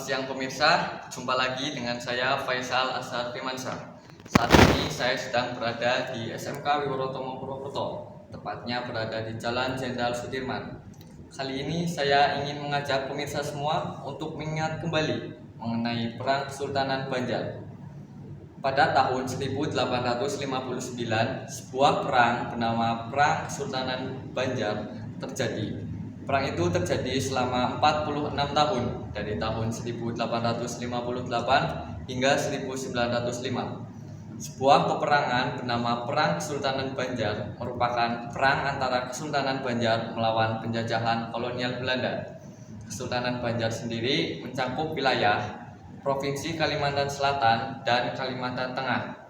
siang pemirsa, jumpa lagi dengan saya Faisal Azhar Firmansyah. Saat ini saya sedang berada di SMK Wiwotomo Purwokerto, tepatnya berada di Jalan Jenderal Sudirman. Kali ini saya ingin mengajak pemirsa semua untuk mengingat kembali mengenai Perang Kesultanan Banjar. Pada tahun 1859, sebuah perang bernama Perang Kesultanan Banjar terjadi. Perang itu terjadi selama 46 tahun, dari tahun 1858 hingga 1905. Sebuah peperangan bernama Perang Kesultanan Banjar merupakan perang antara Kesultanan Banjar melawan penjajahan kolonial Belanda. Kesultanan Banjar sendiri mencakup wilayah Provinsi Kalimantan Selatan dan Kalimantan Tengah.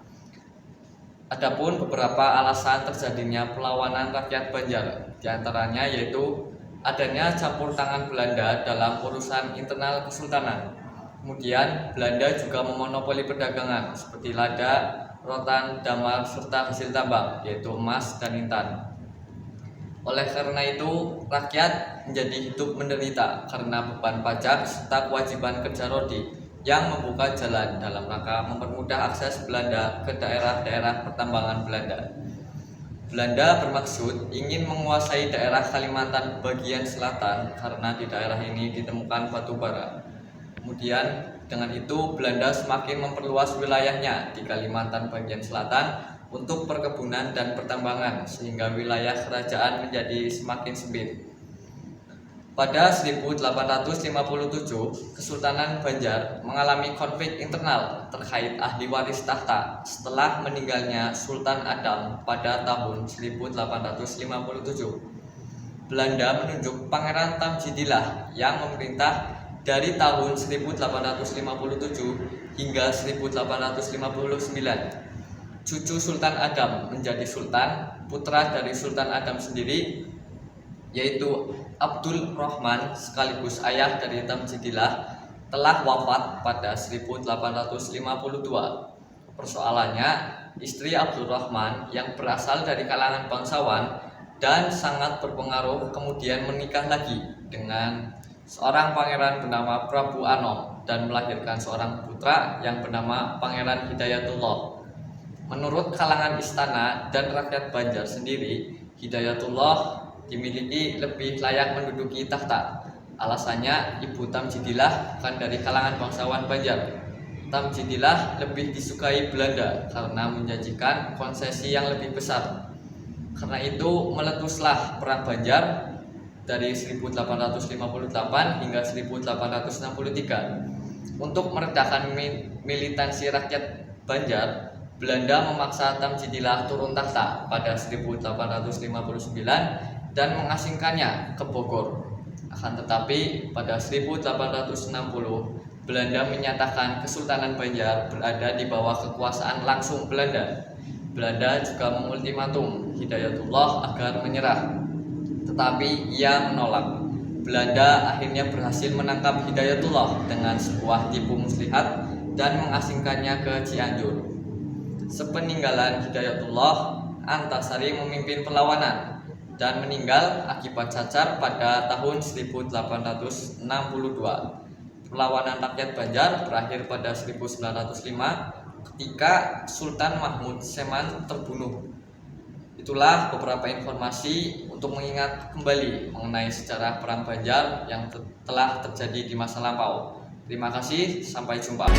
Adapun beberapa alasan terjadinya perlawanan rakyat Banjar, diantaranya yaitu adanya campur tangan Belanda dalam urusan internal kesultanan. Kemudian Belanda juga memonopoli perdagangan seperti lada, rotan, damar, serta hasil tambang yaitu emas dan intan. Oleh karena itu, rakyat menjadi hidup menderita karena beban pajak serta kewajiban kerja rodi yang membuka jalan dalam rangka mempermudah akses Belanda ke daerah-daerah pertambangan Belanda. Belanda bermaksud ingin menguasai daerah Kalimantan bagian selatan karena di daerah ini ditemukan batu bara. Kemudian dengan itu Belanda semakin memperluas wilayahnya di Kalimantan bagian selatan untuk perkebunan dan pertambangan sehingga wilayah kerajaan menjadi semakin sempit. Pada 1857, Kesultanan Banjar mengalami konflik internal terkait ahli waris tahta setelah meninggalnya Sultan Adam pada tahun 1857. Belanda menunjuk Pangeran Tamjidillah yang memerintah dari tahun 1857 hingga 1859. Cucu Sultan Adam menjadi sultan, putra dari Sultan Adam sendiri yaitu Abdul Rahman sekaligus ayah dari Tamjidillah telah wafat pada 1852. Persoalannya, istri Abdul Rahman yang berasal dari kalangan bangsawan dan sangat berpengaruh kemudian menikah lagi dengan seorang pangeran bernama Prabu Anom dan melahirkan seorang putra yang bernama Pangeran Hidayatullah. Menurut kalangan istana dan rakyat Banjar sendiri, Hidayatullah dimiliki lebih layak menduduki tahta. Alasannya, ibu Tamjidillah kan dari kalangan bangsawan Banjar. Tamjidillah lebih disukai Belanda karena menjanjikan konsesi yang lebih besar. Karena itu meletuslah Perang Banjar dari 1858 hingga 1863. Untuk meredakan militansi rakyat Banjar, Belanda memaksa Tamjidillah turun tahta pada 1859 dan mengasingkannya ke Bogor. Akan tetapi pada 1860 Belanda menyatakan Kesultanan Banjar berada di bawah kekuasaan langsung Belanda. Belanda juga mengultimatum Hidayatullah agar menyerah, tetapi ia menolak. Belanda akhirnya berhasil menangkap Hidayatullah dengan sebuah tipu muslihat dan mengasingkannya ke Cianjur. Sepeninggalan Hidayatullah, Antasari memimpin perlawanan dan meninggal akibat cacar pada tahun 1862. Perlawanan rakyat Banjar berakhir pada 1905 ketika Sultan Mahmud Seman terbunuh. Itulah beberapa informasi untuk mengingat kembali mengenai sejarah Perang Banjar yang telah terjadi di masa lampau. Terima kasih, sampai jumpa.